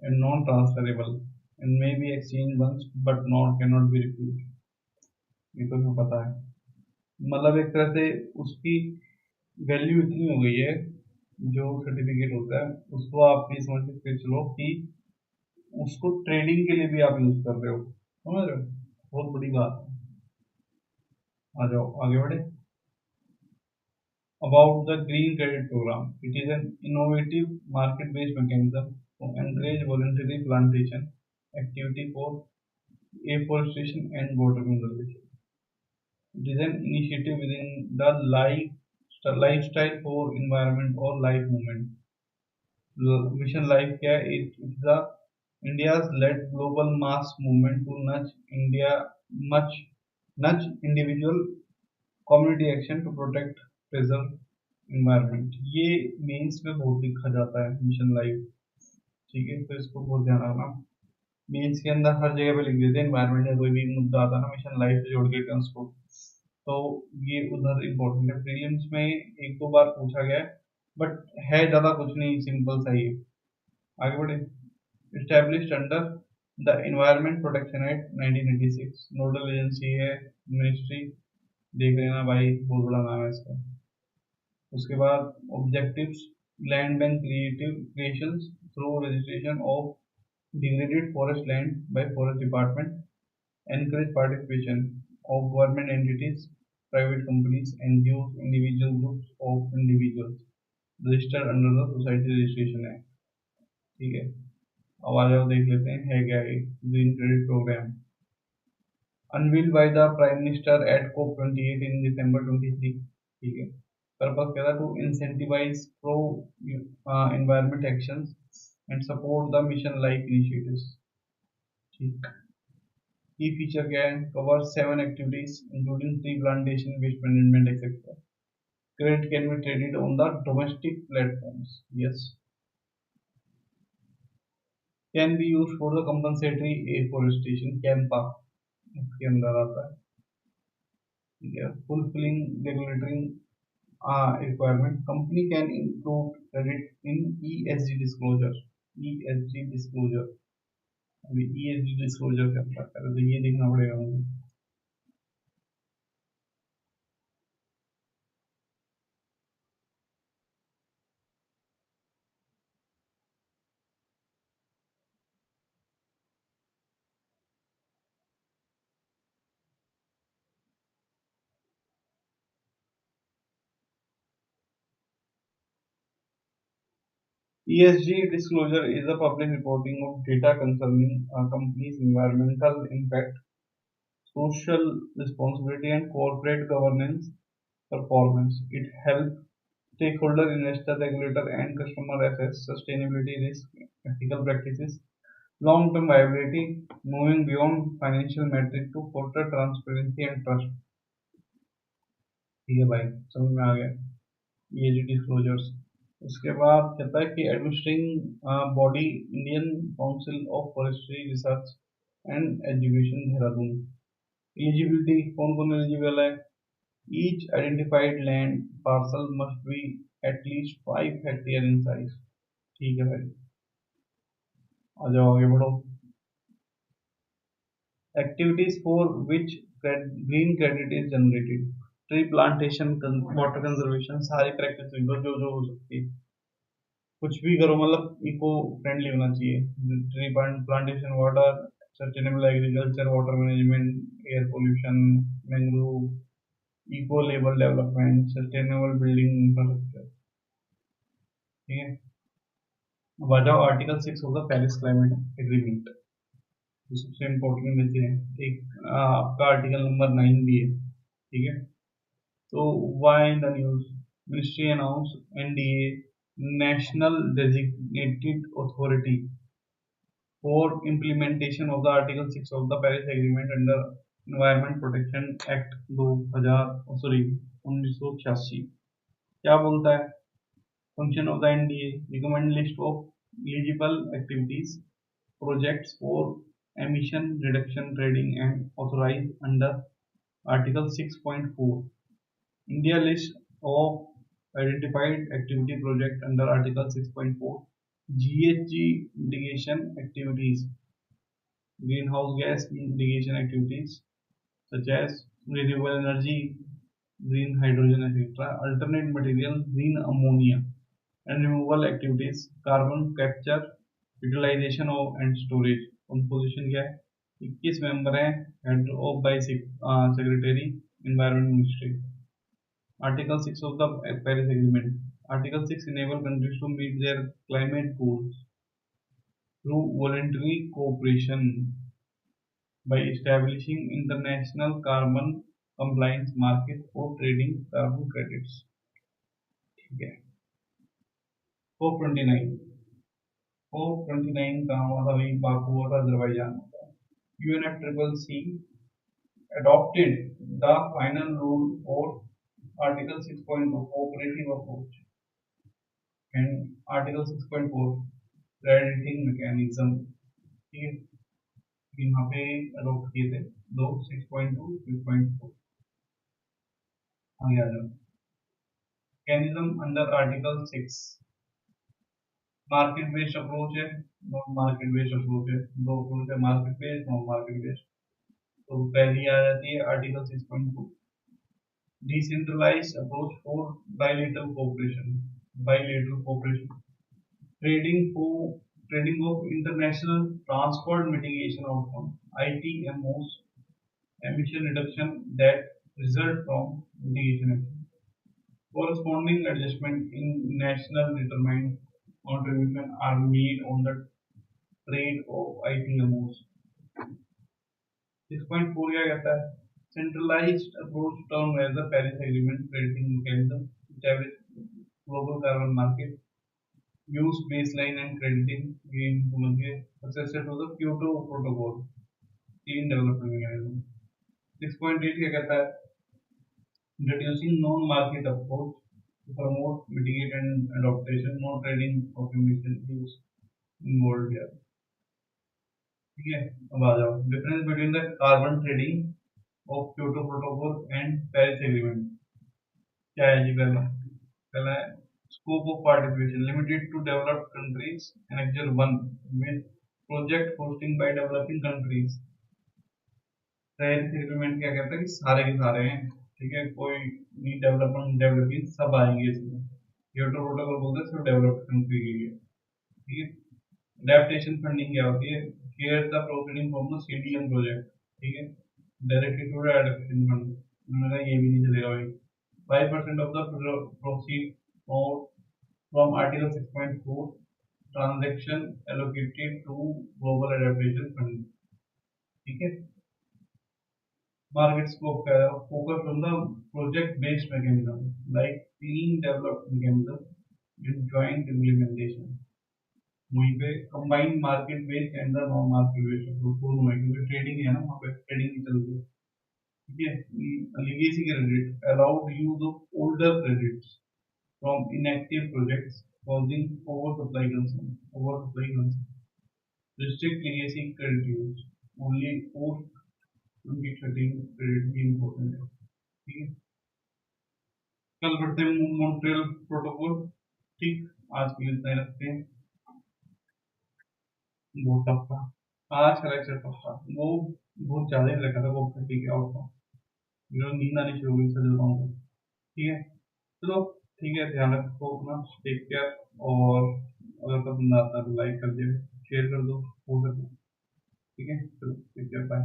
and non-transferable and may be exchanged once but not cannot be refused। ये तो हमें पता है, मतलब एक तरह से उसकी वैल्यू इतनी हो गई है, जो सर्टिफिकेट होता है उसको आप ये समझ के चलो कि उसको ट्रेडिंग के लिए भी आप यूज कर रहे हो, समझ रहे हो? बहुत बड़ी बात है। आ जाओ आगे बढ़े। about the Green Credit Program. It is an innovative market-based mechanism to encourage voluntary plantation activity for afforestation and water conservation. It is an initiative within the Lifestyle for Environment or LIFE movement. Mission Life क्या है? It's the India's led global mass movement to much nudge individual community action to protect preserve environment. ये mains में बहुत लिखा जाता है mission life, ठीक है, तो इसको बहुत ध्यान रखना। मेंस के अंदर हर जगह पे लिख देते हैं एनवायरमेंट या कोई भी मुद्दा आता है ना मिशन लाइफ से जोड़ के टर्म्स को, तो ये उधर इम्पोर्टेंट है। प्रीलिम्स में एक दो बार पूछा गया है बट है ज़्यादा कुछ नहीं, सिंपल सा ही है। आगे बढ़े। Established under the Environment Protection Act 1986, nodal agency है मिनिस्ट्री, देख लेना भाई, बहुत बड़ा नाम है इसका। उसके बाद objectives, land bank creations through registration of degraded forest land bye forest department, encourage participation of government entities, private companies, NGOs, individual groups of individuals registered under the Society Registration Act, ठीक है। अब आ जाओ देख लेते हैं है क्या ये green credit program. Unveiled by the prime minister at COP 28 in December 23, ठीक है। पर्पस क्या था? To incentivise pro environment actions and support the mission life initiatives, ठीक। की फीचर क्या है? Cover 7 activities including tree plantation, waste management etcetera. Credit can be traded on the domestic platforms, yes. Can be use for the compensatory afforestation, CAMPA इसके अंदर आता है, ठीक है। Fulfilling regulatory requirement, company can include credit in ESG disclosure, ESG disclosure. अभी ESG disclosure क्या होता है तो ये देखना पड़ेगा मुझे। ESG disclosure is a public reporting of data concerning a company's environmental impact, social responsibility, and corporate governance performance. It helps stakeholder, investor, regulator, and customer assess sustainability risk, ethical practices, long-term viability, moving beyond financial metric to foster transparency and trust. ठीक है भाई, समझ में आ गया ESG disclosures। उसके बाद कहता है कि administrating body Indian council of forestry research and education Dehradun. Eligibility, कौन कौन एलिजिबल है? Each identified land parcel must be at least 5 hectare in size, ठीक है भाई। आ जाओ आगे बढ़ो। Activities for which green credit is generated, tree plantation, water conservation, सारी प्रैक्टिस जो जो हो सकती है, कुछ भी करो, मतलब इको फ्रेंडली होना चाहिए। Tree plantation, water, sustainable agriculture, water management, air pollution, mangrove, eco label development, sustainable building infrastructure, ठीक है। अब आ जाओ article 6 of the Paris climate agreement, सबसे इम्पोर्टेंट में से है। एक आपका आर्टिकल नंबर 9 भी है, ठीक है। तो why in the news, ministry announce NDA National Designated Authority for implementation of the Article 6 of the Paris Agreement under Environment Protection Act 1986। क्या बोलता है? Function of the NDA, recommend list of eligible activities, projects for emission reduction trading and authorized under Article 6.4. India list of identified activity project under Article 6.4, GHG mitigation activities, greenhouse gas mitigation activities such as renewable energy, green hydrogen, etc., alternate material, green ammonia, and removal activities, carbon capture, utilization of and storage। Composition क्या है? 21 member हैं, head of bye secretary, environment ministry. Article 6 of the Paris Agreement. Article 6 enable countries to meet their climate goals through voluntary cooperation by establishing international carbon compliance market for trading carbon credits. ठीक है। 429 कहाँ हुआ था भाई? Baku हुआ था, Azerbaijan होता है। UNFCCC adopted the final rule for Article 6.2 cooperative approach and Article 6.4 crediting mechanism। ठीक है, यहाँ पे अडॉप्ट किए थे दो 6.2 6.4। आगे आ जाओ। Mechanism under article 6 market based approach है, नॉन मार्केट बेस्ड अप्रोच है। दो अप्रोच है, market based, non market based. तो पहली आ जाती है article 6.2 decentralised approach for bilateral cooperation trading of international transport mitigation outcome ITMOs emission reduction that result from mitigation action. Corresponding adjustment in national determined contribution are made on the trade of ITMOs. 6.4 क्या कहता है? Centralized approach term as the Paris Agreement crediting mechanism establish global carbon market use baseline and crediting game successor to the Kyoto Protocol clean development mechanism. 6.8 क्या कहता है? Introducing non-market approach to promote, mitigate and adaptation, no trading of emission use involved here. ठीक है, अब आ जाओ। Difference between the carbon trading of Kyoto Protocol and Paris Agreement क्या है जी? पहला है scope of participation limited to developed countries. Annexure 1 with project hosting by developing countries. Paris agreement क्या कहता है कि सारे के सारे हैं, ठीक है, कोई नहीं डेवलपिंग सब आएंगे इसमें। क्योटो प्रोटोकॉल बोलते हैं सिर्फ डेवलप्ड कंट्री के लिए, ठीक है। अडेप्टेशन फंडिंग क्या होती है? Care the profiting from the CDM project, ठीक है, डायरेक्टली टू अडेप्टेशन फंड। उन्होंने ये भी नहीं चलेगा भाई। 5% of the proceed from Article 6.4 transaction allocated to global adaptation fund, ठीक है। Market scope का है focus on the project based mechanism like clean developed mechanism and joint implementation। वहीं पे combined market based and the non market based दोनों है, क्योंकि trading है ना, वहाँ पे ट्रेडिंग ही चलती है, ठीक है। Legacy credit allowed use of older credits from inactive projects causing oversupply concern. Restrict legacy credit use only post 2013 credit भी important है, ठीक है। कल बढ़ते हैं मॉन्ट्रियल प्रोटोकॉल। ठीक, आज के लिए इतना ही रखते हैं। बहुत टफ था आज का लेक्चर, टफ था वो, बहुत ज्यादा ही लगा था वो, ठीक है। और नींद आनी शुरू हुई सर बताऊँ, ठीक है। चलो ठीक है, ध्यान रखो अपना, टेक केयर। और अगर पसंद आता है तो लाइक कर दो, शेयर कर दो, हो सके, ठीक है। चलो टेक केयर, बाय।